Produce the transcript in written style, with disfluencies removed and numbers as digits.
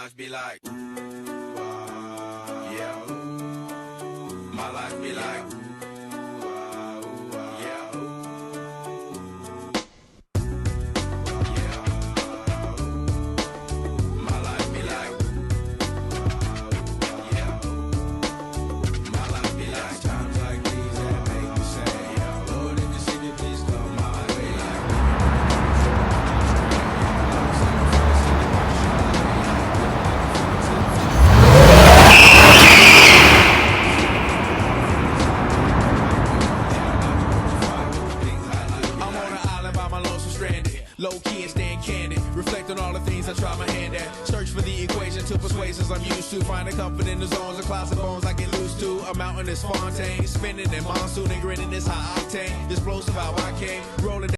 life be like, ooh, yeah, ooh. My life be like, ooh, yeah, ooh. Yeah, ooh. My life be like, yeah, ooh. My life be like, times like these that make me say, yeah, Lord, if you see me, please come my way. Low key and staying candid. Reflect on all the things I try my hand at. Search for the equation to persuasions I'm used to. Finding comfort in the zones of clouds and bones I get loose to. A mountain is Fontaine. Spinning in monsoon and grinning is high octane. Explosive how I came. Rolling